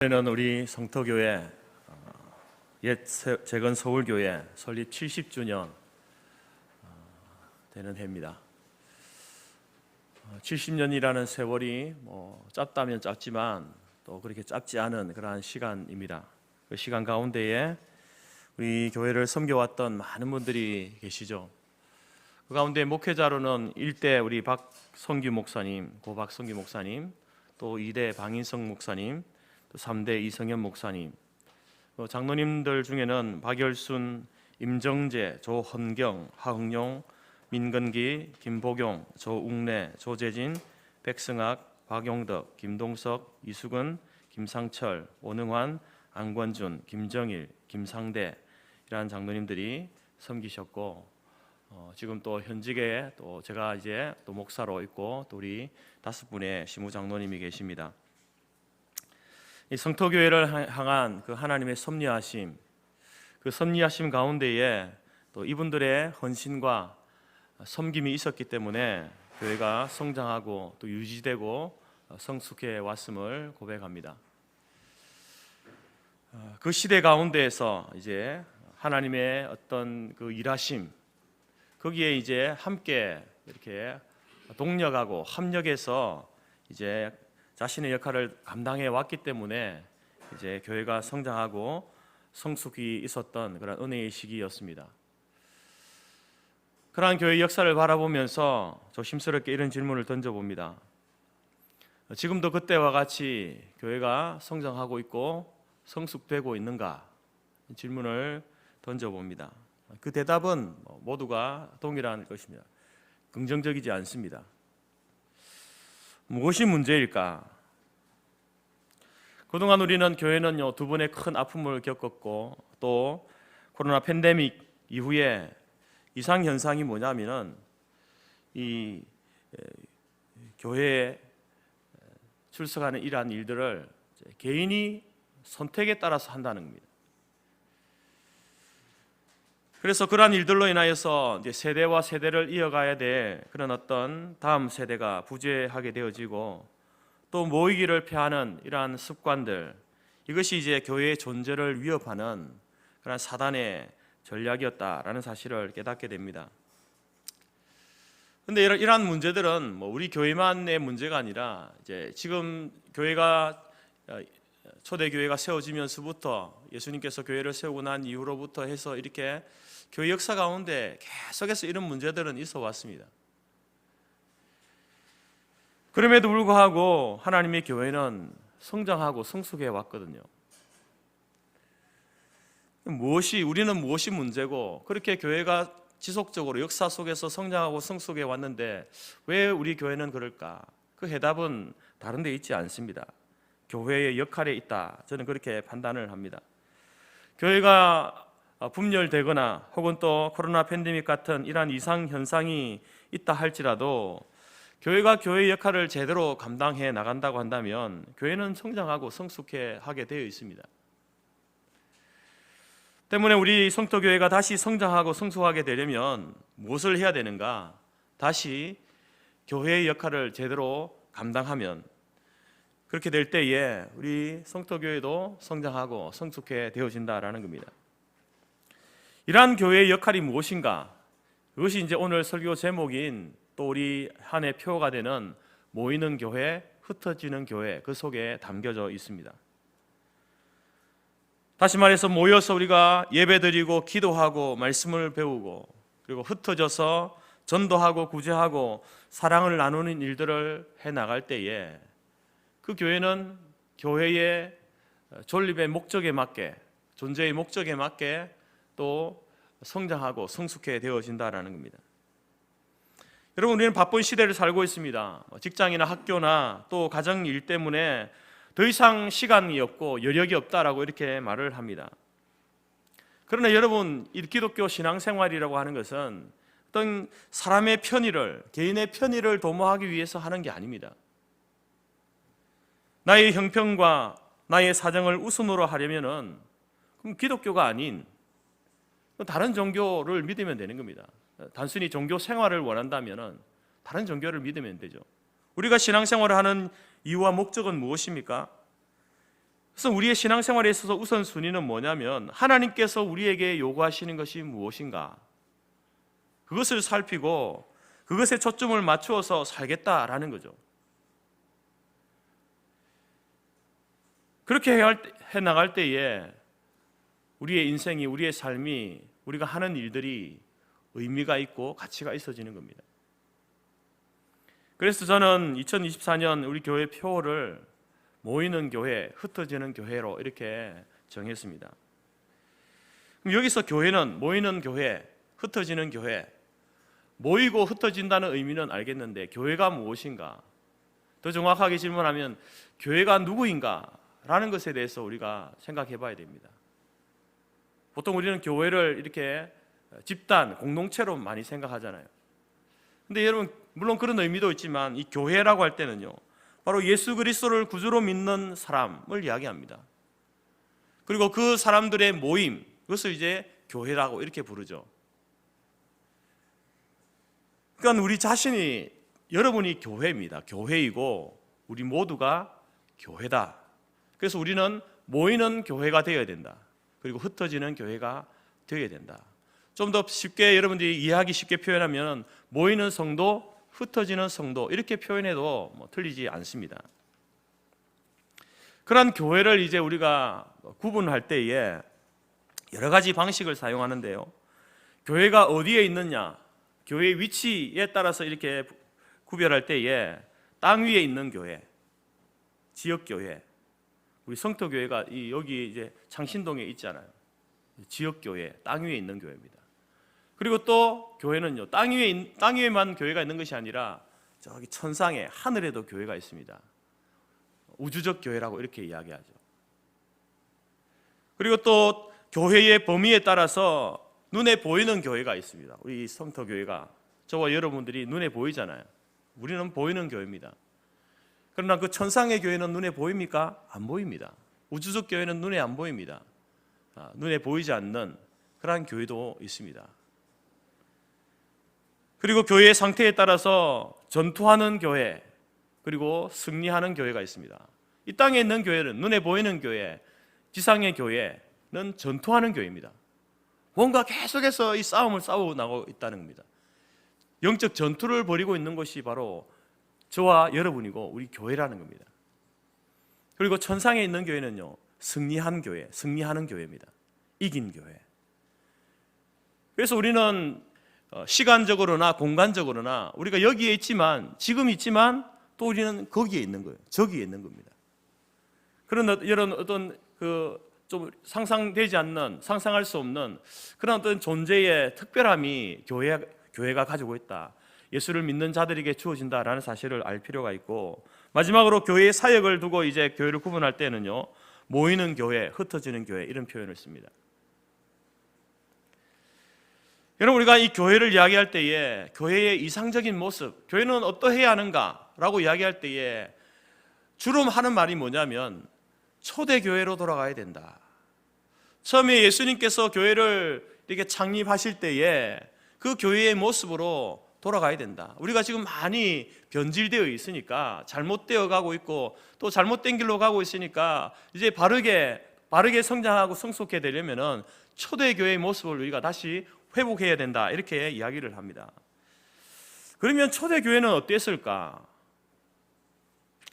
올해는 우리 성터교회 옛 재건 서울교회 설립 70주년 되는 해입니다. 70년이라는 세월이 짧다면 짧지만 또 그렇게 짧지 않은 그러한 시간입니다. 그 시간 가운데에 우리 교회를 섬겨왔던 많은 분들이 계시죠. 그 가운데 목회자로는 1대 우리 박성규 목사님, 고 박성규 목사님, 또 2대 방인성 목사님, 또 3대 이성현 목사님, 장로님들 중에는 박열순, 임정재, 조헌경, 하흥용, 민건기, 김보경, 조웅래, 조재진, 백승학, 박용덕, 김동석, 이수근, 김상철, 오능환, 안권준, 김정일, 김상대 이러한 장로님들이 섬기셨고, 지금 또 현직에 또 제가 이제 또 목사로 있고 또 우리 5분의 시무 장로님이 계십니다. 이 성토교회를 향한 그 하나님의 섭리하심, 그 섭리하심 가운데에 또 이분들의 헌신과 섬김이 있었기 때문에 교회가 성장하고 또 유지되고 성숙해 왔음을 고백합니다. 그 시대 가운데에서 이제 하나님의 어떤 그 일하심, 거기에 이제 함께 이렇게 동력하고 합력해서 이제 자신의 역할을 감당해 왔기 때문에 이제 교회가 성장하고 성숙이 있었던 그런 은혜의 시기였습니다. 그러한 교회 역사를 바라보면서 조심스럽게 이런 질문을 던져봅니다. 지금도 그때와 같이 교회가 성장하고 있고 성숙되고 있는가? 질문을 던져봅니다. 그 대답은 모두가 동일한 것입니다. 긍정적이지 않습니다. 무엇이 문제일까? 그동안 우리는 교회는요, 두 번의 큰 아픔을 겪었고 또 코로나 팬데믹 이후에 이상 현상이 뭐냐면은 이 교회에 출석하는 이러한 일들을 개인이 선택에 따라서 한다는 겁니다. 그래서 그러한 일들로 인하여서 이제 세대와 세대를 이어가야 될 그런 어떤 다음 세대가 부재하게 되어지고 또 모이기를 피하는 이러한 습관들, 이것이 이제 교회의 존재를 위협하는 그런 사단의 전략이었다라는 사실을 깨닫게 됩니다. 그런데 이러한 문제들은 우리 교회만의 문제가 아니라 이제 지금 교회가 초대교회가 세워지면서부터 예수님께서 교회를 세우고 난 이후로부터 해서 이렇게 교회 역사 가운데 계속해서 이런 문제들은 있어 왔습니다. 그럼에도 불구하고 하나님의 교회는 성장하고 성숙해 왔거든요. 우리는 무엇이 문제고 그렇게 교회가 지속적으로 역사 속에서 성장하고 성숙해 왔는데 왜 우리 교회는 그럴까? 그 해답은 다른 데 있지 않습니다. 교회의 역할에 있다. 저는 그렇게 판단을 합니다. 교회가 분열되거나 혹은 또 코로나 팬데믹 같은 이러한 이상 현상이 있다 할지라도 교회가 교회의 역할을 제대로 감당해 나간다고 한다면 교회는 성장하고 성숙해 하게 되어 있습니다. 때문에 우리 성토교회가 다시 성장하고 성숙하게 되려면 무엇을 해야 되는가? 다시 교회의 역할을 제대로 감당하면 그렇게 될 때에 우리 성토교회도 성장하고 성숙해 되어진다라는 겁니다. 이러한 교회의 역할이 무엇인가? 그것이 이제 오늘 설교 제목인 또 우리 한 해 표가 되는 모이는 교회, 흩어지는 교회, 그 속에 담겨져 있습니다. 다시 말해서 모여서 우리가 예배드리고 기도하고 말씀을 배우고 그리고 흩어져서 전도하고 구제하고 사랑을 나누는 일들을 해나갈 때에 그 교회는 교회의 존립의 목적에 맞게, 존재의 목적에 맞게 또 성장하고 성숙해 되어진다라는 겁니다. 여러분, 우리는 바쁜 시대를 살고 있습니다. 직장이나 학교나 또 가정 일 때문에 더 이상 시간이 없고 여력이 없다라고 이렇게 말을 합니다. 그러나 여러분, 이 기독교 신앙생활이라고 하는 것은 어떤 사람의 편의를, 개인의 편의를 도모하기 위해서 하는 게 아닙니다. 나의 형편과 나의 사정을 우선으로 하려면은 그럼 기독교가 아닌 다른 종교를 믿으면 되는 겁니다. 단순히 종교 생활을 원한다면은 다른 종교를 믿으면 되죠. 우리가 신앙생활을 하는 이유와 목적은 무엇입니까? 그래서 우리의 신앙생활에 있어서 우선순위는 뭐냐면 하나님께서 우리에게 요구하시는 것이 무엇인가, 그것을 살피고 그것에 초점을 맞추어서 살겠다라는 거죠. 그렇게 해 나갈 때에 우리의 인생이, 우리의 삶이, 우리가 하는 일들이 의미가 있고 가치가 있어지는 겁니다. 그래서 저는 2024년 우리 교회 표어를 모이는 교회, 흩어지는 교회로 이렇게 정했습니다. 그럼 여기서 교회는 모이는 교회, 흩어지는 교회, 모이고 흩어진다는 의미는 알겠는데 교회가 무엇인가? 더 정확하게 질문하면 교회가 누구인가? 라는 것에 대해서 우리가 생각해 봐야 됩니다. 보통 우리는 교회를 이렇게 집단, 공동체로 많이 생각하잖아요. 근데 여러분, 물론 그런 의미도 있지만 이 교회라고 할 때는요, 바로 예수 그리스도를 구주로 믿는 사람을 이야기합니다. 그리고 그 사람들의 모임, 그것을 이제 교회라고 이렇게 부르죠. 그러니까 우리 자신이, 여러분이 교회입니다. 교회이고 우리 모두가 교회다. 그래서 우리는 모이는 교회가 되어야 된다. 그리고 흩어지는 교회가 되어야 된다. 좀 더 쉽게 여러분들이 이해하기 쉽게 표현하면 모이는 성도, 흩어지는 성도 이렇게 표현해도 틀리지 않습니다. 그런 교회를 이제 우리가 구분할 때에 여러 가지 방식을 사용하는데요. 교회가 어디에 있느냐, 교회의 위치에 따라서 이렇게 구별할 때에 땅 위에 있는 교회, 지역교회, 우리 성토교회가 여기 이제 창신동에 있잖아요. 지역교회, 땅 위에 있는 교회입니다. 그리고 또 교회는요, 땅 위에만 교회가 있는 것이 아니라 저기 천상에, 하늘에도 교회가 있습니다. 우주적 교회라고 이렇게 이야기하죠. 그리고 또 교회의 범위에 따라서 눈에 보이는 교회가 있습니다. 우리 성토교회가 저와 여러분들이 눈에 보이잖아요. 우리는 보이는 교회입니다. 그러나 그 천상의 교회는 눈에 보입니까? 안 보입니다. 우주적 교회는 눈에 안 보입니다. 눈에 보이지 않는 그러한 교회도 있습니다. 그리고 교회의 상태에 따라서 전투하는 교회, 그리고 승리하는 교회가 있습니다. 이 땅에 있는 교회는, 눈에 보이는 교회, 지상의 교회는 전투하는 교회입니다. 뭔가 계속해서 이 싸움을 싸우고 나가고 있다는 겁니다. 영적 전투를 벌이고 있는 것이 바로 저와 여러분이고 우리 교회라는 겁니다. 그리고 천상에 있는 교회는요, 승리한 교회, 승리하는 교회입니다. 이긴 교회. 그래서 우리는 시간적으로나 공간적으로나 우리가 여기에 있지만, 지금 있지만 또 우리는 거기에 있는 거예요. 저기에 있는 겁니다. 그런 이런 어떤 좀 상상되지 않는, 상상할 수 없는 그런 어떤 존재의 특별함이 교회가 가지고 있다. 예수를 믿는 자들에게 주어진다라는 사실을 알 필요가 있고, 마지막으로 교회의 사역을 두고 이제 교회를 구분할 때는요, 모이는 교회, 흩어지는 교회 이런 표현을 씁니다. 여러분, 우리가 이 교회를 이야기할 때에 교회의 이상적인 모습, 교회는 어떠해야 하는가라고 이야기할 때에 주로 하는 말이 뭐냐면 초대교회로 돌아가야 된다. 처음에 예수님께서 교회를 이렇게 창립하실 때에 그 교회의 모습으로 돌아가야 된다. 우리가 지금 많이 변질되어 있으니까, 잘못되어 가고 있고 또 잘못된 길로 가고 있으니까 이제 바르게 성장하고 성숙해 되려면은 초대교회의 모습을 우리가 다시 회복해야 된다, 이렇게 이야기를 합니다. 그러면 초대교회는 어땠을까?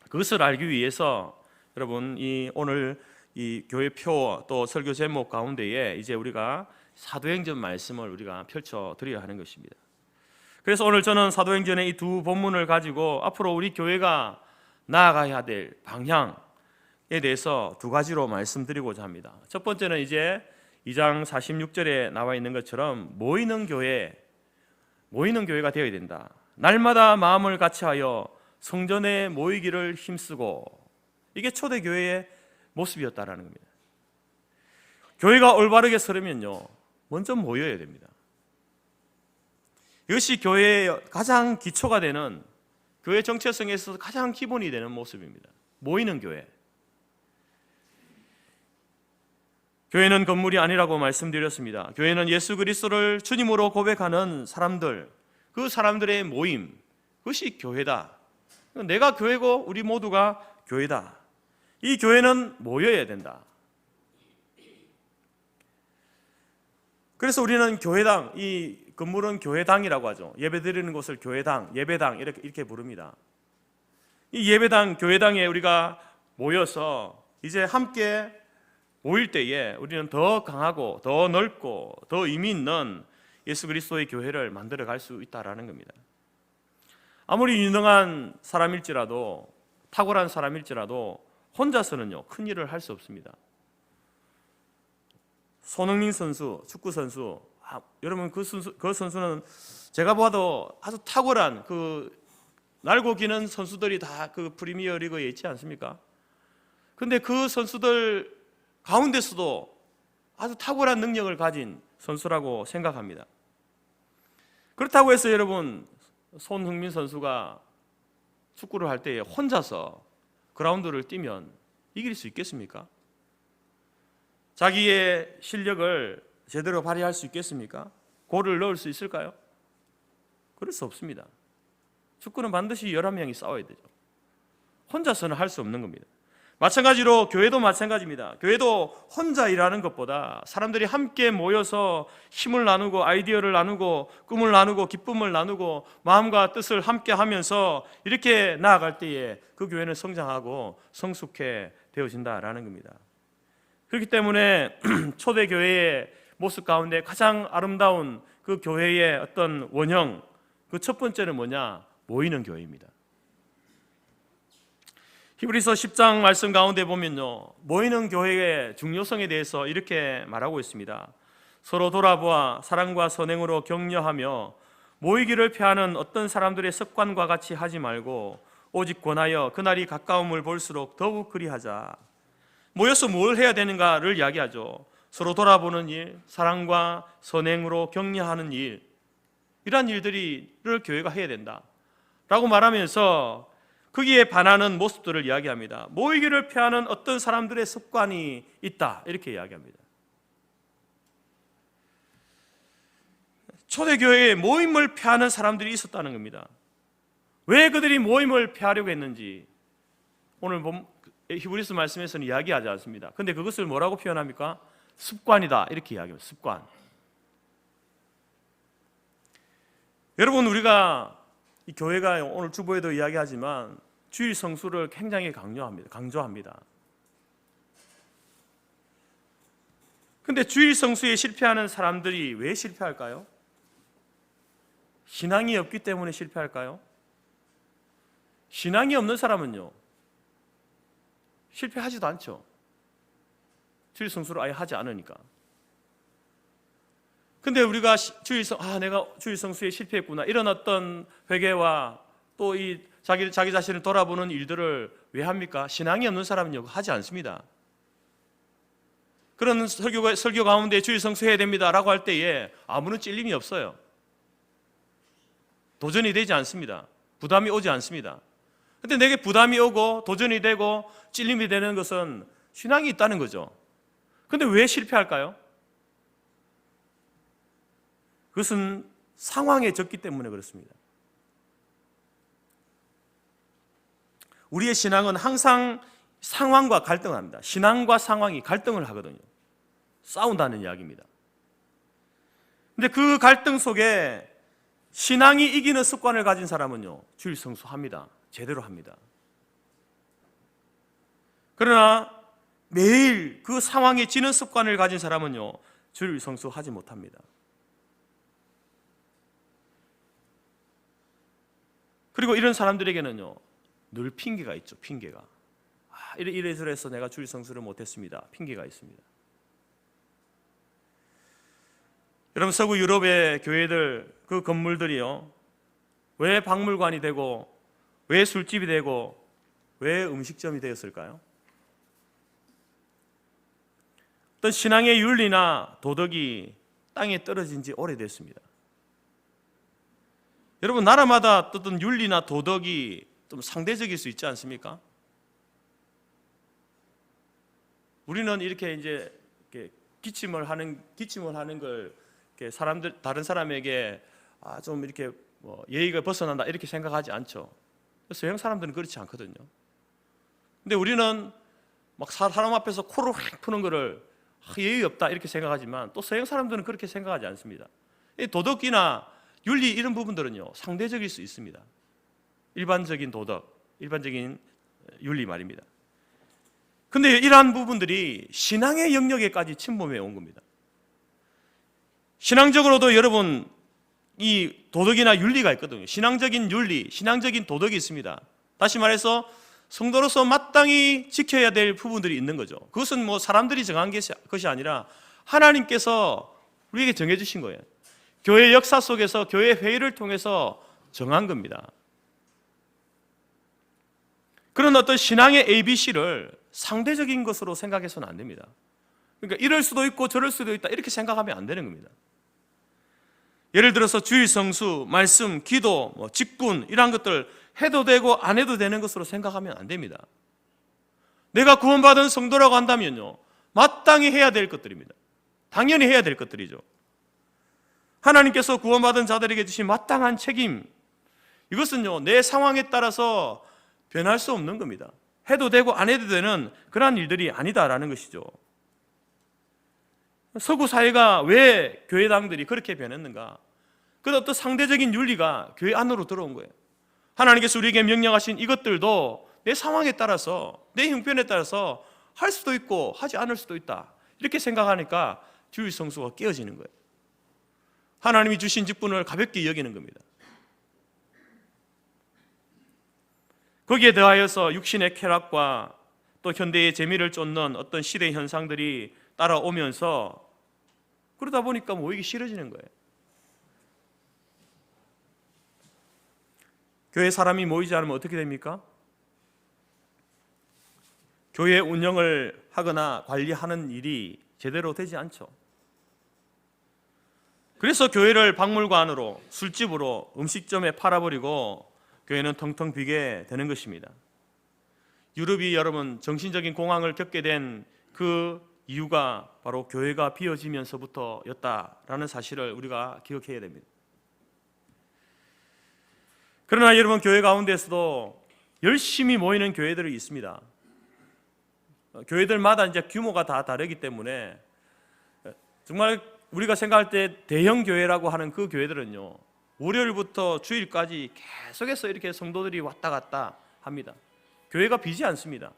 그것을 알기 위해서 여러분, 오늘 이 교회 표 또 설교 제목 가운데에 이제 우리가 사도행전 말씀을 우리가 펼쳐 드려야 하는 것입니다. 그래서 오늘 저는 사도행전의 이 두 본문을 가지고 앞으로 우리 교회가 나아가야 될 방향에 대해서 두 가지로 말씀드리고자 합니다. 첫 번째는 이제 2장 46절에 나와 있는 것처럼 모이는 교회가 되어야 된다. 날마다 마음을 같이하여 성전에 모이기를 힘쓰고, 이게 초대교회의 모습이었다라는 겁니다. 교회가 올바르게 서려면요, 먼저 모여야 됩니다. 이것이 교회의 가장 기초가 되는, 교회 정체성에 있어서 가장 기본이 되는 모습입니다. 모이는 교회. 교회는 건물이 아니라고 말씀드렸습니다. 교회는 예수 그리스도를 주님으로 고백하는 사람들, 그 사람들의 모임, 그것이 교회다. 내가 교회고 우리 모두가 교회다. 이 교회는 모여야 된다. 그래서 우리는 교회당, 이 건물은 교회당이라고 하죠. 예배 드리는 곳을 교회당, 예배당 이렇게 부릅니다. 이 예배당, 교회당에 우리가 모여서 이제 함께 모일 때에 우리는 더 강하고 더 넓고 더 의미 있는 예수 그리스도의 교회를 만들어 갈 수 있다라는 겁니다. 아무리 유능한 사람일지라도, 탁월한 사람일지라도 혼자서는요 큰 일을 할 수 없습니다. 손흥민 선수, 축구 선수, 여러분 그 선수는 제가 봐도 아주 탁월한 날고 기는 선수들이 다 그 프리미어 리그에 있지 않습니까? 근데 그 선수들 가운데서도 아주 탁월한 능력을 가진 선수라고 생각합니다. 그렇다고 해서 여러분, 손흥민 선수가 축구를 할 때에 혼자서 그라운드를 뛰면 이길 수 있겠습니까? 자기의 실력을 제대로 발휘할 수 있겠습니까? 골을 넣을 수 있을까요? 그럴 수 없습니다. 축구는 반드시 11명이 싸워야 되죠. 혼자서는 할 수 없는 겁니다. 마찬가지로 교회도 마찬가지입니다. 교회도 혼자 일하는 것보다 사람들이 함께 모여서 힘을 나누고 아이디어를 나누고 꿈을 나누고 기쁨을 나누고 마음과 뜻을 함께 하면서 이렇게 나아갈 때에 그 교회는 성장하고 성숙해 되어진다라는 겁니다. 그렇기 때문에 초대교회의 모습 가운데 가장 아름다운 그 교회의 어떤 원형, 그 첫 번째는 뭐냐? 모이는 교회입니다. 히브리서 10장 말씀 가운데 보면요, 모이는 교회의 중요성에 대해서 이렇게 말하고 있습니다. 서로 돌아보아 사랑과 선행으로 격려하며 모이기를 피하는 어떤 사람들의 습관과 같이 하지 말고 오직 권하여 그날이 가까움을 볼수록 더욱 그리하자. 모여서 뭘 해야 되는가를 이야기하죠. 서로 돌아보는 일, 사랑과 선행으로 격려하는 일, 이러한 일들을 교회가 해야 된다 라고 말하면서 거기에 반하는 모습들을 이야기합니다. 모이기를 피하는 어떤 사람들의 습관이 있다, 이렇게 이야기합니다. 초대교회에 모임을 피하는 사람들이 있었다는 겁니다. 왜 그들이 모임을 피하려고 했는지 오늘 히브리서 말씀에서는 이야기하지 않습니다. 그런데 그것을 뭐라고 표현합니까? 습관이다, 이렇게 이야기합니다. 습관. 여러분, 우리가 이 교회가 오늘 주보에도 이야기하지만 주일 성수를 굉장히 강조합니다. 그런데 주일 성수에 실패하는 사람들이 왜 실패할까요? 신앙이 없기 때문에 실패할까요? 신앙이 없는 사람은요 실패하지도 않죠. 주일 성수를 아예 하지 않으니까. 근데 우리가 내가 주일 성수에 실패했구나, 이런 어떤 회개와 또 이 자기 자신을 돌아보는 일들을 왜 합니까? 신앙이 없는 사람은요 하지 않습니다. 그런 설교 가운데 주일 성수해야 됩니다라고 할 때에 아무런 찔림이 없어요. 도전이 되지 않습니다. 부담이 오지 않습니다. 근데 내게 부담이 오고 도전이 되고 찔림이 되는 것은 신앙이 있다는 거죠. 근데 왜 실패할까요? 그것은 상황에 졌기 때문에 그렇습니다. 우리의 신앙은 항상 상황과 갈등을 합니다. 신앙과 상황이 갈등을 하거든요. 싸운다는 이야기입니다. 근데 그 갈등 속에 신앙이 이기는 습관을 가진 사람은요 주일 성수합니다. 제대로 합니다. 그러나 매일 그 상황에 지는 습관을 가진 사람은요 주일 성수하지 못합니다. 그리고 이런 사람들에게는요 늘 핑계가 있죠. 핑계가. 이래저래서 내가 주일 성수를 못했습니다. 핑계가 있습니다. 여러분, 서구 유럽의 교회들, 그 건물들이요 왜 박물관이 되고 왜 술집이 되고 왜 음식점이 되었을까요? 어떤 신앙의 윤리나 도덕이 땅에 떨어진 지 오래됐습니다. 여러분, 나라마다 어떤 윤리나 도덕이 좀 상대적일 수 있지 않습니까? 우리는 이렇게 이제 기침을 하는 걸 다른 사람에게 좀 이렇게 예의가 벗어난다 이렇게 생각하지 않죠. 서양 사람들은 그렇지 않거든요. 근데 우리는 막 사람 앞에서 코를 확 푸는 거를 예의 없다 이렇게 생각하지만 또 서양 사람들은 그렇게 생각하지 않습니다. 이 도덕이나 윤리 이런 부분들은요 상대적일 수 있습니다. 일반적인 도덕, 일반적인 윤리 말입니다. 근데 이러한 부분들이 신앙의 영역에까지 침범해 온 겁니다. 신앙적으로도 여러분 이 도덕이나 윤리가 있거든요. 신앙적인 윤리, 신앙적인 도덕이 있습니다. 다시 말해서 성도로서 마땅히 지켜야 될 부분들이 있는 거죠. 그것은 뭐 사람들이 정한 것이 아니라 하나님께서 우리에게 정해주신 거예요. 교회 역사 속에서 교회 회의를 통해서 정한 겁니다. 그런 어떤 신앙의 ABC를 상대적인 것으로 생각해서는 안 됩니다. 그러니까 이럴 수도 있고 저럴 수도 있다 이렇게 생각하면 안 되는 겁니다. 예를 들어서 주일 성수, 말씀, 기도, 직분 이러한 것들 해도 되고 안 해도 되는 것으로 생각하면 안 됩니다. 내가 구원받은 성도라고 한다면요 마땅히 해야 될 것들입니다. 당연히 해야 될 것들이죠. 하나님께서 구원받은 자들에게 주신 마땅한 책임, 이것은요 내 상황에 따라서 변할 수 없는 겁니다. 해도 되고 안 해도 되는 그러한 일들이 아니다라는 것이죠. 서구 사회가 왜 교회당들이 그렇게 변했는가? 그 어떤 상대적인 윤리가 교회 안으로 들어온 거예요. 하나님께서 우리에게 명령하신 이것들도 내 상황에 따라서, 내 형편에 따라서 할 수도 있고 하지 않을 수도 있다 이렇게 생각하니까 주일 성수가 깨어지는 거예요. 하나님이 주신 직분을 가볍게 여기는 겁니다. 거기에 더하여서 육신의 쾌락과 또 현대의 재미를 쫓는 어떤 시대 현상들이 따라오면서 그러다 보니까 모이기 싫어지는 거예요. 교회 사람이 모이지 않으면 어떻게 됩니까? 교회 운영을 하거나 관리하는 일이 제대로 되지 않죠. 그래서 교회를 박물관으로, 술집으로, 음식점에 팔아버리고 교회는 텅텅 비게 되는 것입니다. 유럽이 여러분 정신적인 공황을 겪게 된 그 이유가 바로 교회가 비어지면서부터였다라는 사실을 우리가 기억해야 됩니다. 그러나 여러분 교회 가운데서도 열심히 모이는 교회들이 있습니다. 교회들마다 이제 규모가 다 다르기 때문에 정말 우리가 생각할 때 대형 교회라고 하는 그 교회들은요 월요일부터 주일까지 계속해서 이렇게 성도들이 왔다 갔다 합니다. 교회가 비지 않습니다.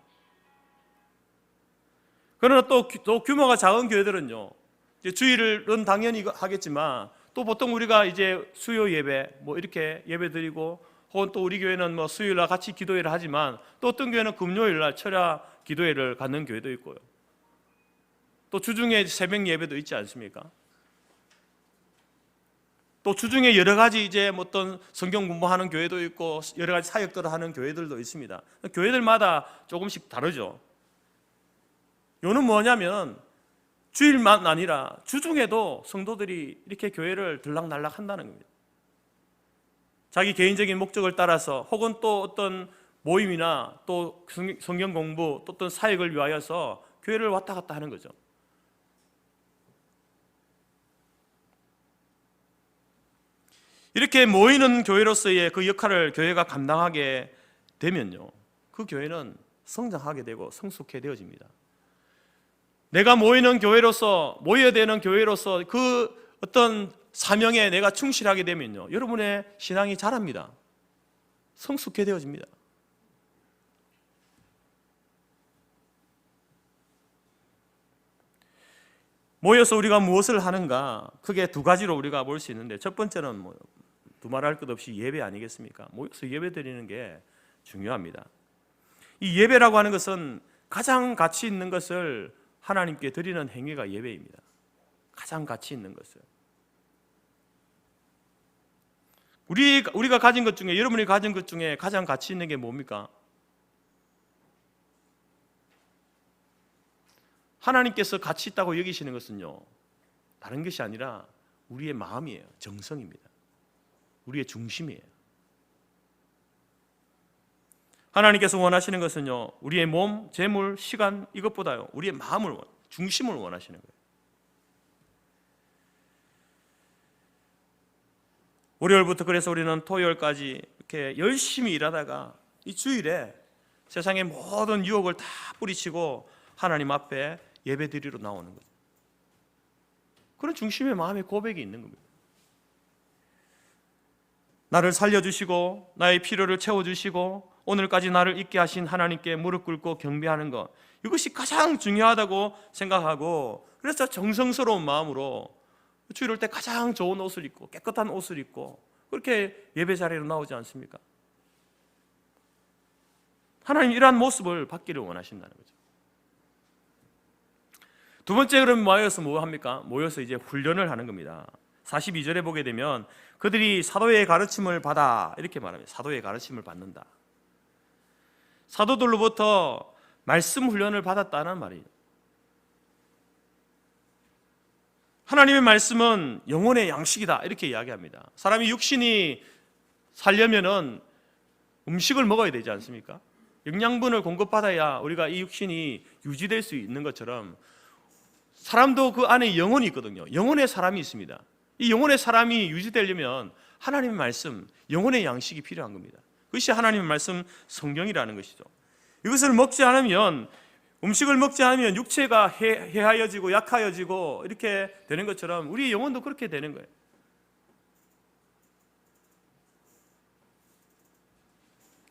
그러나 또 규모가 작은 교회들은요 이제 주일은 당연히 하겠지만 또 보통 우리가 이제 수요 예배 뭐 이렇게 예배 드리고 혹은 또 우리 교회는 뭐 수요일날 같이 기도회를 하지만 또 어떤 교회는 금요일날 철야 기도회를 갖는 교회도 있고요. 또 주중에 새벽 예배도 있지 않습니까? 또 주중에 여러 가지 이제 어떤 성경 공부하는 교회도 있고 여러 가지 사역들을 하는 교회들도 있습니다. 교회들마다 조금씩 다르죠. 요는 뭐냐면 주일만 아니라 주중에도 성도들이 이렇게 교회를 들락날락 한다는 겁니다. 자기 개인적인 목적을 따라서 혹은 또 어떤 모임이나 또 성경 공부 또 어떤 사역을 위하여서 교회를 왔다 갔다 하는 거죠. 이렇게 모이는 교회로서의 그 역할을 교회가 감당하게 되면요 그 교회는 성장하게 되고 성숙해 되어집니다. 내가 모이는 교회로서 모여야 되는 교회로서 그 어떤 사명에 내가 충실하게 되면요 여러분의 신앙이 자랍니다. 성숙해 되어집니다. 모여서 우리가 무엇을 하는가 크게 두 가지로 우리가 볼 수 있는데 첫 번째는 두말할 것 없이 예배 아니겠습니까? 모여서 예배 드리는 게 중요합니다. 이 예배라고 하는 것은 가장 가치 있는 것을 하나님께 드리는 행위가 예배입니다. 가장 가치 있는 것을 우리가 가진 것 중에 여러분이 가진 것 중에 가장 가치 있는 게 뭡니까? 하나님께서 가치 있다고 여기시는 것은요 다른 것이 아니라 우리의 마음이에요. 정성입니다. 우리의 중심이에요. 하나님께서 원하시는 것은요 우리의 몸, 재물, 시간 이것보다요 우리의 마음을 중심을 원하시는 거예요. 월요일부터 그래서 우리는 토요일까지 이렇게 열심히 일하다가 이 주일에 세상의 모든 유혹을 다 뿌리치고 하나님 앞에 예배드리러 나오는 거죠. 그런 중심의 마음의 고백이 있는 겁니다. 나를 살려주시고 나의 필요를 채워주시고 오늘까지 나를 있게 하신 하나님께 무릎 꿇고 경배하는 것, 이것이 가장 중요하다고 생각하고, 그래서 정성스러운 마음으로 주일할 때 가장 좋은 옷을 입고 깨끗한 옷을 입고 그렇게 예배 자리로 나오지 않습니까? 하나님 이러한 모습을 받기를 원하신다는 거죠. 두 번째, 그럼 모여서 뭐 합니까? 모여서 이제 훈련을 하는 겁니다. 42절에 보게 되면 그들이 사도의 가르침을 받아, 이렇게 말합니다. 사도의 가르침을 받는다. 사도들로부터 말씀 훈련을 받았다는 말이에요. 하나님의 말씀은 영혼의 양식이다, 이렇게 이야기합니다. 사람이 육신이 살려면은 음식을 먹어야 되지 않습니까? 영양분을 공급받아야 우리가 이 육신이 유지될 수 있는 것처럼 사람도 그 안에 영혼이 있거든요. 영혼의 사람이 있습니다. 이 영혼의 사람이 유지되려면 하나님의 말씀, 영혼의 양식이 필요한 겁니다. 그것이 하나님의 말씀, 성경이라는 것이죠. 이것을 먹지 않으면, 음식을 먹지 않으면 육체가 해하여지고 약하여지고 이렇게 되는 것처럼 우리의 영혼도 그렇게 되는 거예요.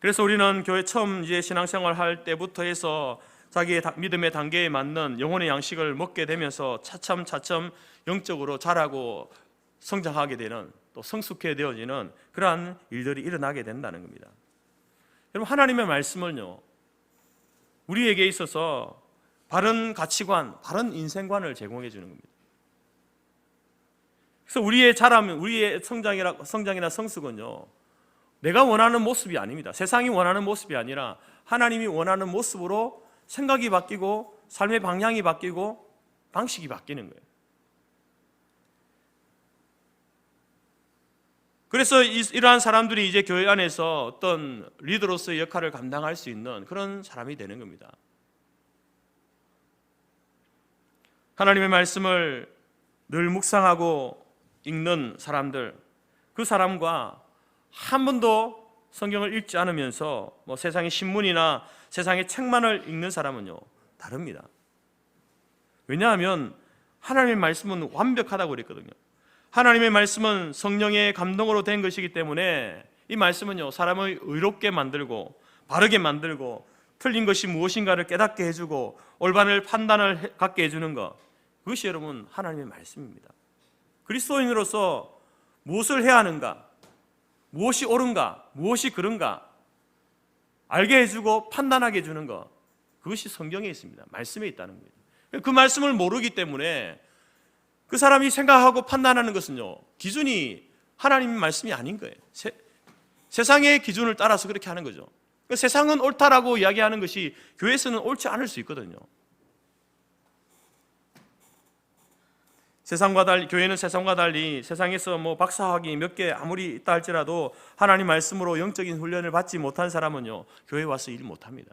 그래서 우리는 교회 처음 이제 신앙생활 할 때부터 해서 자기의 믿음의 단계에 맞는 영혼의 양식을 먹게 되면서 차츰 영적으로 자라고 성장하게 되는, 또 성숙해 되어지는 그러한 일들이 일어나게 된다는 겁니다. 여러분, 하나님의 말씀은요, 우리에게 있어서 바른 가치관, 바른 인생관을 제공해 주는 겁니다. 그래서 우리의 자람, 우리의 성장이나 성숙은요, 내가 원하는 모습이 아닙니다. 세상이 원하는 모습이 아니라 하나님이 원하는 모습으로 생각이 바뀌고 삶의 방향이 바뀌고 방식이 바뀌는 거예요. 그래서 이러한 사람들이 이제 교회 안에서 어떤 리더로서의 역할을 감당할 수 있는 그런 사람이 되는 겁니다. 하나님의 말씀을 늘 묵상하고 읽는 사람들, 그 사람과 한 번도 성경을 읽지 않으면서 뭐 세상의 신문이나 세상의 책만을 읽는 사람은요, 다릅니다. 왜냐하면 하나님의 말씀은 완벽하다고 그랬거든요. 하나님의 말씀은 성령의 감동으로 된 것이기 때문에 이 말씀은요, 사람을 의롭게 만들고 바르게 만들고 틀린 것이 무엇인가를 깨닫게 해주고 올바른 판단을 갖게 해주는 것, 그것이 여러분 하나님의 말씀입니다. 그리스도인으로서 무엇을 해야 하는가, 무엇이 옳은가, 무엇이 그른가 알게 해주고 판단하게 해주는 것, 그것이 성경에 있습니다. 말씀에 있다는 거예요. 그 말씀을 모르기 때문에 그 사람이 생각하고 판단하는 것은요, 기준이 하나님의 말씀이 아닌 거예요. 세상의 기준을 따라서 그렇게 하는 거죠. 세상은 옳다라고 이야기하는 것이 교회에서는 옳지 않을 수 있거든요. 교회는 세상과 달리 세상에서 뭐 박사학위 몇 개 아무리 있다 할지라도 하나님 말씀으로 영적인 훈련을 받지 못한 사람은요, 교회에 와서 일 못합니다.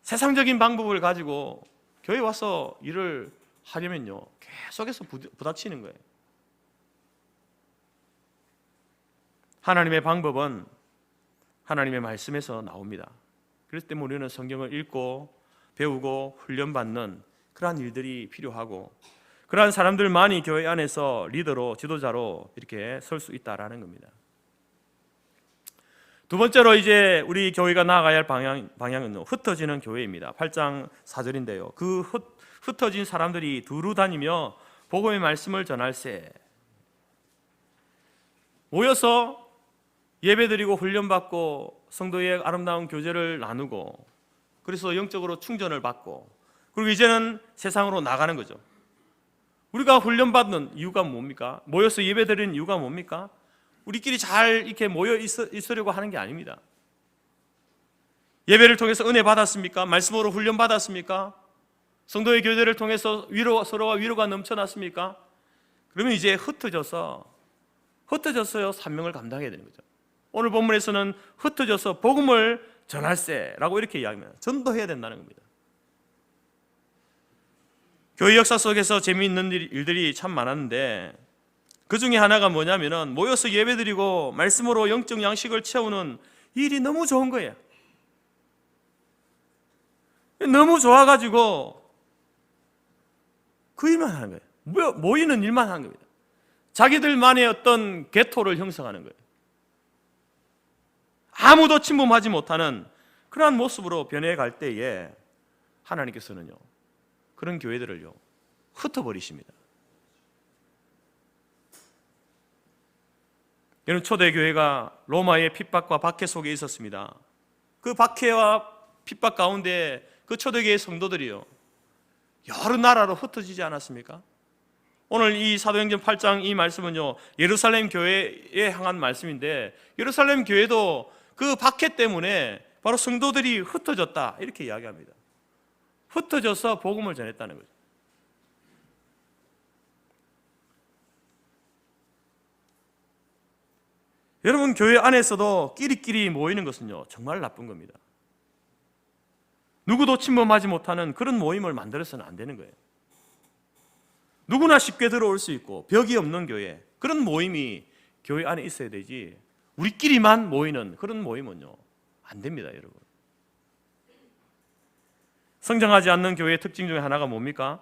세상적인 방법을 가지고 교회에 와서 일을 하려면요, 계속해서 부닥치는 거예요. 하나님의 방법은 하나님의 말씀에서 나옵니다. 그렇기 때문에 우리는 성경을 읽고 배우고 훈련받는 그러한 일들이 필요하고, 그러한 사람들만이 교회 안에서 리더로, 지도자로 이렇게 설 수 있다라는 겁니다. 두 번째로 이제 우리 교회가 나아가야 할 방향은 흩어지는 교회입니다. 8장 4절인데요. 그 흩어진 사람들이 두루 다니며 복음의 말씀을 전할세. 모여서 예배드리고 훈련받고 성도의 아름다운 교제를 나누고, 그래서 영적으로 충전을 받고, 그리고 이제는 세상으로 나가는 거죠. 우리가 훈련받는 이유가 뭡니까? 모여서 예배드리는 이유가 뭡니까? 우리끼리 잘 이렇게 모여 있으려고 하는 게 아닙니다. 예배를 통해서 은혜 받았습니까? 말씀으로 훈련 받았습니까? 성도의 교제를 통해서 서로가 위로가 넘쳐났습니까? 그러면 이제 흩어져서요 사명을 감당해야 되는 거죠. 오늘 본문에서는 흩어져서 복음을 전할세라고 이렇게 이야기합니다. 전도해야 된다는 겁니다. 교회 역사 속에서 재미있는 일들이 참 많았는데, 그 중에 하나가 뭐냐면은 모여서 예배드리고 말씀으로 영적 양식을 채우는 일이 너무 좋은 거예요. 너무 좋아가지고 그 일만 하는 거예요. 모이는 일만 하는 겁니다. 자기들만의 어떤 개토를 형성하는 거예요. 아무도 침범하지 못하는 그러한 모습으로 변해갈 때에 하나님께서는요, 그런 교회들을요 흩어버리십니다. 여러분, 초대교회가 로마의 핍박과 박해 속에 있었습니다. 그 박해와 핍박 가운데 그 초대교회 성도들이요 여러 나라로 흩어지지 않았습니까? 오늘 이 사도행전 8장 이 말씀은요 예루살렘 교회에 향한 말씀인데, 예루살렘 교회도 그 박해 때문에 바로 성도들이 흩어졌다 이렇게 이야기합니다. 흩어져서 복음을 전했다는 거죠. 여러분, 교회 안에서도 끼리끼리 모이는 것은요 정말 나쁜 겁니다. 누구도 침범하지 못하는 그런 모임을 만들어서는 안 되는 거예요. 누구나 쉽게 들어올 수 있고 벽이 없는 교회, 그런 모임이 교회 안에 있어야 되지, 우리끼리만 모이는 그런 모임은요 안 됩니다. 여러분, 성장하지 않는 교회의 특징 중에 하나가 뭡니까?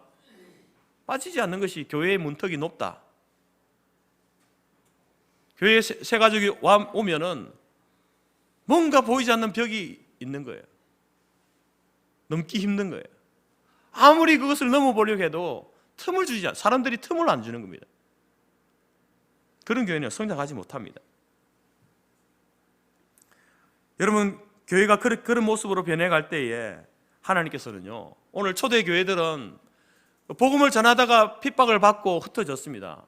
빠지지 않는 것이 교회의 문턱이 높다. 교회에 새 가족이 오면은 뭔가 보이지 않는 벽이 있는 거예요. 넘기 힘든 거예요. 아무리 그것을 넘어보려고 해도 틈을 주지 않아요. 사람들이 틈을 안 주는 겁니다. 그런 교회는 성장하지 못합니다. 여러분, 교회가 그런 모습으로 변해갈 때에 하나님께서는요, 오늘 초대교회들은 복음을 전하다가 핍박을 받고 흩어졌습니다.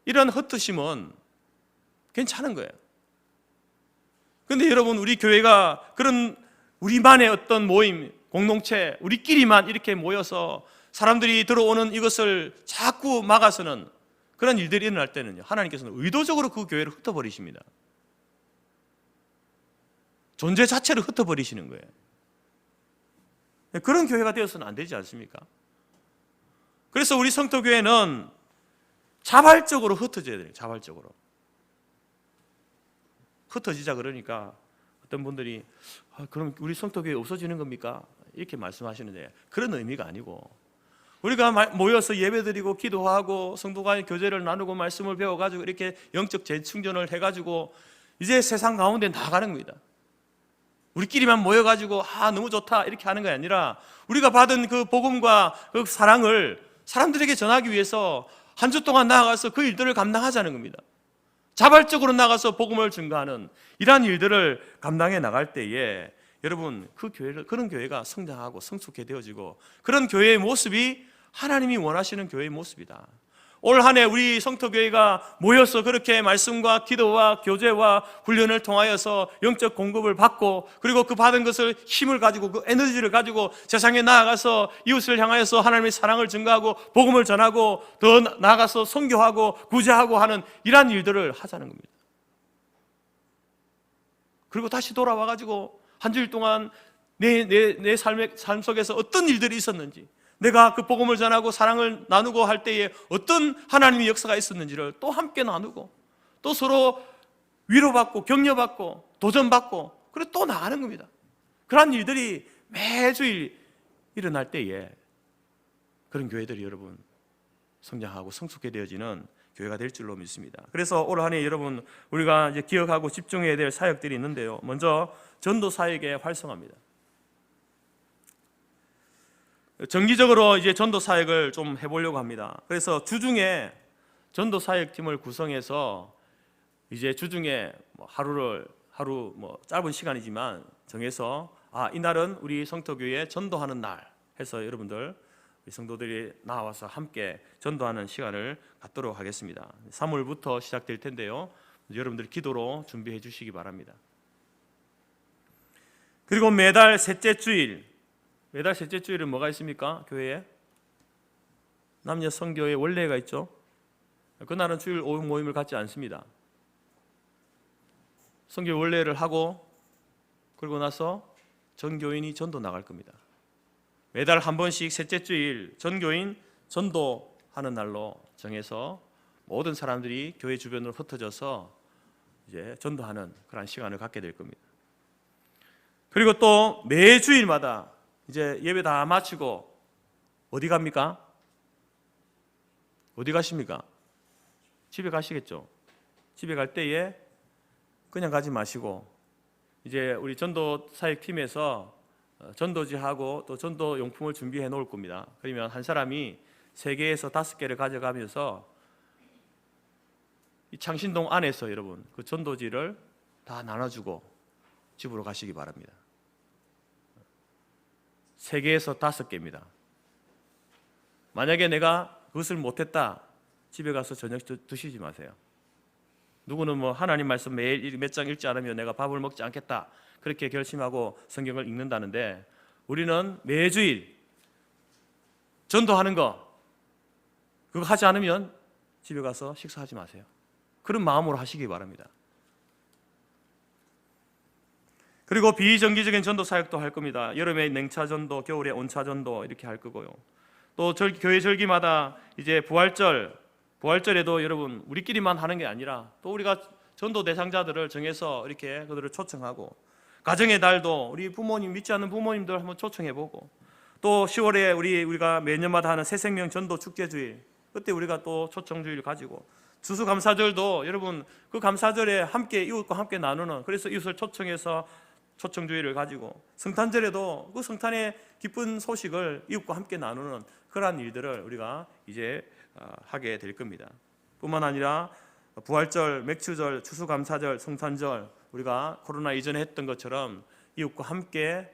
이런 흩으심은 괜찮은 거예요. 그런데 여러분, 우리 교회가 그런 우리만의 어떤 모임, 공동체, 우리끼리만 이렇게 모여서 사람들이 들어오는 이것을 자꾸 막아서는 그런 일들이 일어날 때는요, 하나님께서는 의도적으로 그 교회를 흩어버리십니다. 존재 자체를 흩어버리시는 거예요. 그런 교회가 되어서는 안 되지 않습니까? 그래서 우리 성도교회는 자발적으로 흩어져야 돼요. 자발적으로 흩어지자. 그러니까 어떤 분들이 그럼 우리 성도교회 없어지는 겁니까? 이렇게 말씀하시는데, 그런 의미가 아니고, 우리가 모여서 예배드리고 기도하고 성도 간의 교제를 나누고 말씀을 배워가지고 이렇게 영적 재충전을 해가지고 이제 세상 가운데 나가는 겁니다. 우리끼리만 모여가지고 너무 좋다 이렇게 하는 게 아니라, 우리가 받은 그 복음과 그 사랑을 사람들에게 전하기 위해서 한 주 동안 나아가서 그 일들을 감당하자는 겁니다. 자발적으로 나가서 복음을 증거하는 이러한 일들을 감당해 나갈 때에 여러분, 그런 교회가 성장하고 성숙해 되어지고, 그런 교회의 모습이 하나님이 원하시는 교회의 모습이다. 올 한 해 우리 성토교회가 모여서 그렇게 말씀과 기도와 교제와 훈련을 통하여서 영적 공급을 받고, 그리고 그 받은 것을 힘을 가지고 그 에너지를 가지고 세상에 나아가서 이웃을 향하여서 하나님의 사랑을 증거하고 복음을 전하고 더 나아가서 선교하고 구제하고 하는 이러한 일들을 하자는 겁니다. 그리고 다시 돌아와가지고 한 주일 동안 내 삶 속에서 어떤 일들이 있었는지, 내가 그 복음을 전하고 사랑을 나누고 할 때에 어떤 하나님의 역사가 있었는지를 또 함께 나누고, 또 서로 위로받고 격려받고 도전받고, 그리고 또 나가는 겁니다. 그런 일들이 매주일 일어날 때에 그런 교회들이 여러분 성장하고 성숙해 되어지는 교회가 될 줄로 믿습니다. 그래서 올 한 해 여러분, 우리가 이제 기억하고 집중해야 될 사역들이 있는데요, 먼저 전도 사역의 활성화입니다. 정기적으로 이제 전도 사역을 좀 해보려고 합니다. 그래서 주중에 전도 사역팀을 구성해서 이제 주중에 하루 짧은 시간이지만 정해서 이날은 우리 성토교회 전도하는 날 해서 여러분들 성도들이 나와서 함께 전도하는 시간을 갖도록 하겠습니다. 3월부터 시작될 텐데요, 여러분들 기도로 준비해 주시기 바랍니다. 그리고 매달 셋째 주일은 뭐가 있습니까? 교회에 남녀 성교회 원례가 있죠. 그날은 주일 오후 모임을 갖지 않습니다. 성교 원례를 하고 그리고 나서 전교인이 전도 나갈 겁니다. 매달 한 번씩 셋째 주일 전교인 전도하는 날로 정해서 모든 사람들이 교회 주변으로 흩어져서 이제 전도하는 그런 시간을 갖게 될 겁니다. 그리고 또 매 주일마다 이제 예배 다 마치고 어디 갑니까? 어디 가십니까? 집에 가시겠죠. 집에 갈 때에 그냥 가지 마시고 이제 우리 전도 사역팀에서 전도지하고 또 전도 용품을 준비해 놓을 겁니다. 그러면 한 사람이 3개에서 5개를 가져가면서 이 창신동 안에서 여러분 그 전도지를 다 나눠주고 집으로 가시기 바랍니다. 3개에서 5개입니다. 만약에 내가 그것을 못했다, 집에 가서 저녁 드시지 마세요. 누구는 뭐 하나님 말씀 매일 몇 장 읽지 않으면 내가 밥을 먹지 않겠다 그렇게 결심하고 성경을 읽는다는데, 우리는 매주일 전도하는 거 그거 하지 않으면 집에 가서 식사하지 마세요. 그런 마음으로 하시기 바랍니다. 그리고 비정기적인 전도 사역도 할 겁니다. 여름에 냉차 전도, 겨울에 온차 전도 이렇게 할 거고요. 또 교회 절기마다 이제 부활절에도 여러분 우리끼리만 하는 게 아니라 또 우리가 전도 대상자들을 정해서 이렇게 그들을 초청하고, 가정의 달도 우리 부모님, 믿지 않는 부모님들 한번 초청해보고, 또 10월에 우리가 매년마다 하는 새생명 전도 축제주일, 그때 우리가 또 초청주일 가지고, 추수감사절도 여러분 그 감사절에 함께 이웃과 함께 나누는, 그래서 이웃을 초청해서 초청주일을 가지고, 성탄절에도 그 성탄의 기쁜 소식을 이웃과 함께 나누는 그러한 일들을 우리가 이제 하게 될 겁니다. 뿐만 아니라 부활절, 맥주절, 추수감사절, 성탄절, 우리가 코로나 이전에 했던 것처럼 이웃과 함께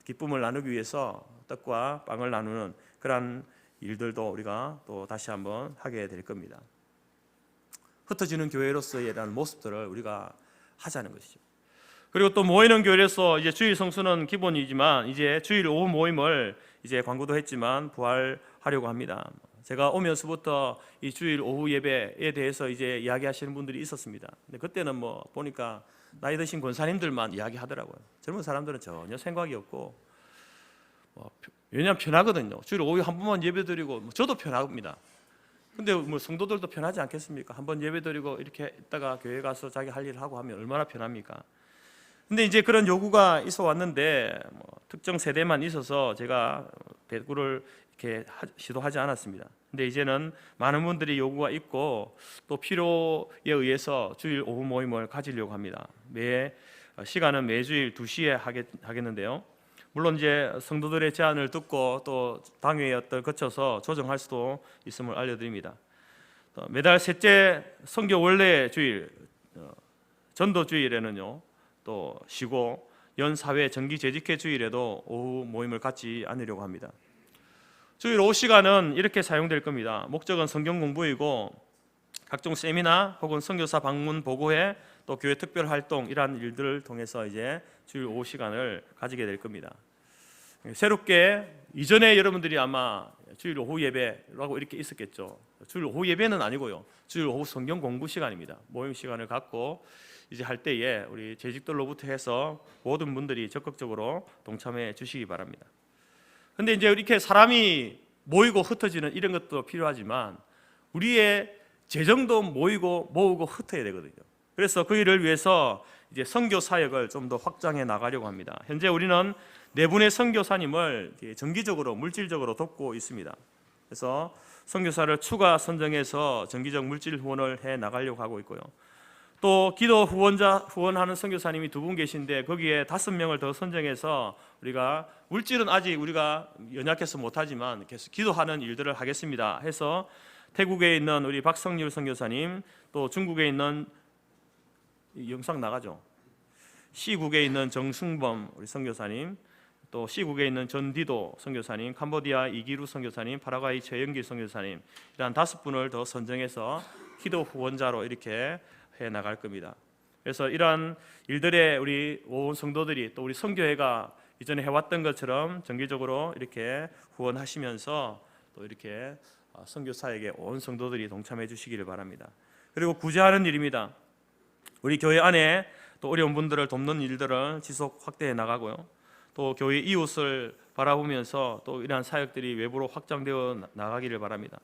기쁨을 나누기 위해서 떡과 빵을 나누는 그러한 일들도 우리가 또 다시 한번 하게 될 겁니다. 흩어지는 교회로서의 이런 모습들을 우리가 하자는 것이죠. 그리고 또 모이는 교회에서 이제 주일 성수는 기본이지만 이제 주일 오후 모임을 이제 광고도 했지만 부활하려고 합니다. 제가 오면서부터 이 주일 오후 예배에 대해서 이제 이야기하시는 분들이 있었습니다. 근데 그때는 뭐 보니까 나이 드신 권사님들만 이야기하더라고요. 젊은 사람들은 전혀 생각이 없고, 왜냐하면 편하거든요. 주일 오후에 한 번만 예배드리고, 저도 편합니다. 근데 뭐 성도들도 편하지 않겠습니까? 한번 예배드리고 이렇게 있다가 교회 가서 자기 할 일을 하고 하면 얼마나 편합니까? 근데 이제 그런 요구가 있어 왔는데 특정 세대만 있어서 제가 대구를 이렇게 시도하지 않았습니다. 근데 이제는 많은 분들이 요구가 있고 또 필요에 의해서 주일 오후 모임을 가지려고 합니다. 시간은 매주일 2시에 하겠는데요. 물론 이제 성도들의 제안을 듣고 또 당회의 어떤 거쳐서 조정할 수도 있음을 알려드립니다. 매달 셋째 선교 원래 주일 전도 주일에는요 또 쉬고, 연 사회 정기 재직회 주일에도 오후 모임을 갖지 않으려고 합니다. 주일 오후 시간은 이렇게 사용될 겁니다. 목적은 성경 공부이고 각종 세미나 혹은 선교사 방문 보고회, 또 교회 특별 활동, 이러한 일들을 통해서 이제 주일 오후 시간을 가지게 될 겁니다. 새롭게 이전에 여러분들이 아마 주일 오후 예배라고 이렇게 있었겠죠. 주일 오후 예배는 아니고요. 주일 오후 성경 공부 시간입니다. 모임 시간을 갖고 이제 할 때에 우리 재직들로부터 해서 모든 분들이 적극적으로 동참해 주시기 바랍니다. 근데 이제 이렇게 사람이 모이고 흩어지는 이런 것도 필요하지만 우리의 재정도 모으고 흩어야 되거든요. 그래서 그 일을 위해서 이제 선교 사역을 좀 더 확장해 나가려고 합니다. 현재 우리는 4분의 선교사님을 정기적으로 물질적으로 돕고 있습니다. 그래서 선교사를 추가 선정해서 정기적 물질 후원을 해 나가려고 하고 있고요. 또 기도 후원하는 선교사님이 2분 계신데 거기에 5명을 더 선정해서 우리가 물질은 아직 우리가 연약해서 못하지만 계속 기도하는 일들을 하겠습니다 해서 태국에 있는 우리 박성률 선교사님, 또 중국에 있는 영상 나가죠. 시국에 있는 정승범 우리 선교사님, 또 시국에 있는 전디도 선교사님, 캄보디아 이기루 선교사님, 파라과이 최영기 선교사님, 이런 5분을 더 선정해서 기도 후원자로 이렇게 해 나갈 겁니다. 그래서 이러한 일들에 우리 온 성도들이 또 우리 선교회가 이전에 해왔던 것처럼 정기적으로 이렇게 후원하시면서 또 이렇게 선교 사역에 온 성도들이 동참해 주시기를 바랍니다. 그리고 구제하는 일입니다. 우리 교회 안에 또 어려운 분들을 돕는 일들을 지속 확대해 나가고요. 또 교회 이웃을 바라보면서 또 이러한 사역들이 외부로 확장되어 나가기를 바랍니다.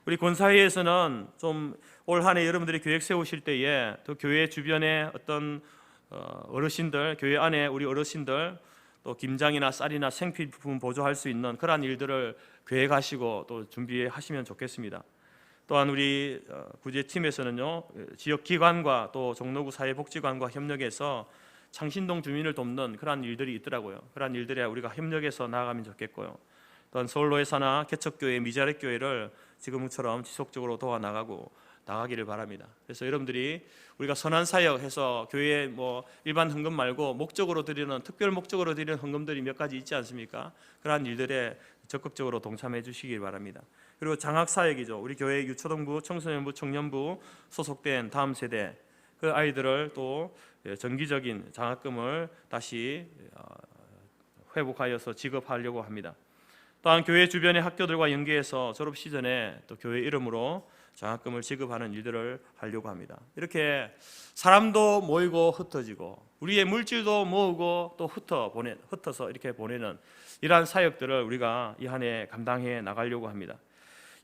우리 권사회에서는 좀 올 한 해 여러분들이 계획 세우실 때에 또 교회 주변에 어떤 어르신들, 교회 안에 우리 어르신들 또 김장이나 쌀이나 생필품 보조할 수 있는 그러한 일들을 계획하시고 또 준비하시면 좋겠습니다. 또한 우리 구제팀에서는요, 지역 기관과 또 종로구 사회복지관과 협력해서 창신동 주민을 돕는 그러한 일들이 있더라고요. 그러한 일들에 우리가 협력해서 나아가면 좋겠고요. 또한 서울로회사나 개척교회, 미자렉교회를 지금처럼 지속적으로 나가기를 바랍니다. 그래서 여러분들이 우리가 선한 사역해서 교회에 뭐 일반 헌금 말고 목적으로 드리는, 특별 목적으로 드리는 헌금들이 몇 가지 있지 않습니까? 그러한 일들에 적극적으로 동참해 주시길 바랍니다. 그리고 장학 사역이죠. 우리 교회 유초등부, 청소년부, 청년부 소속된 다음 세대 그 아이들을 또 정기적인 장학금을 다시 회복하여서 지급하려고 합니다. 또한 교회 주변의 학교들과 연계해서 졸업 시즌에 또 교회 이름으로 장학금을 지급하는 일들을 하려고 합니다. 이렇게 사람도 모이고 흩어지고 우리의 물질도 모으고 또 흩어서 이렇게 보내는 이러한 사역들을 우리가 이 한 해 감당해 나가려고 합니다.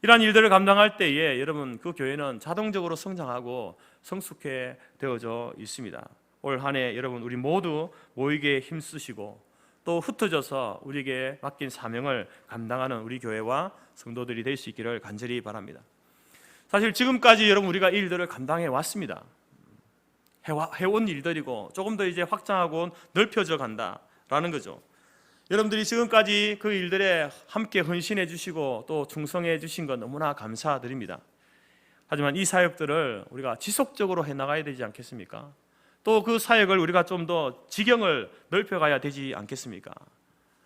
이러한 일들을 감당할 때에 여러분 그 교회는 자동적으로 성장하고 성숙해 되어져 있습니다. 올 한 해 여러분 우리 모두 모이게 힘쓰시고 또 흩어져서 우리에게 맡긴 사명을 감당하는 우리 교회와 성도들이 될 수 있기를 간절히 바랍니다. 사실 지금까지 여러분 우리가 이 일들을 감당해 왔습니다. 해온 일들이고 조금 더 이제 확장하고 넓혀져 간다라는 거죠. 여러분들이 지금까지 그 일들에 함께 헌신해 주시고 또 충성해 주신 것 너무나 감사드립니다. 하지만 이 사역들을 우리가 지속적으로 해나가야 되지 않겠습니까? 또 그 사역을 우리가 좀 더 지경을 넓혀가야 되지 않겠습니까?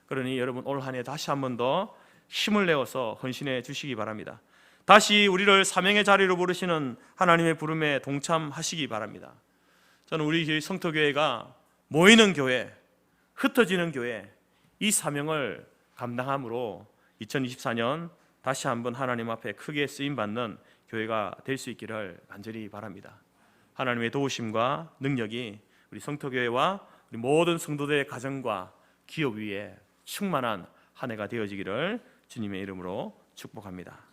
그러니 여러분 올 한 해 다시 한 번 더 힘을 내어서 헌신해 주시기 바랍니다. 다시 우리를 사명의 자리로 부르시는 하나님의 부름에 동참하시기 바랍니다. 저는 우리 성토교회가 모이는 교회, 흩어지는 교회 이 사명을 감당함으로 2024년 다시 한번 하나님 앞에 크게 쓰임받는 교회가 될 수 있기를 간절히 바랍니다. 하나님의 도우심과 능력이 우리 성토교회와 우리 모든 성도들의 가정과 기업 위에 충만한 한 해가 되어지기를 주님의 이름으로 축복합니다.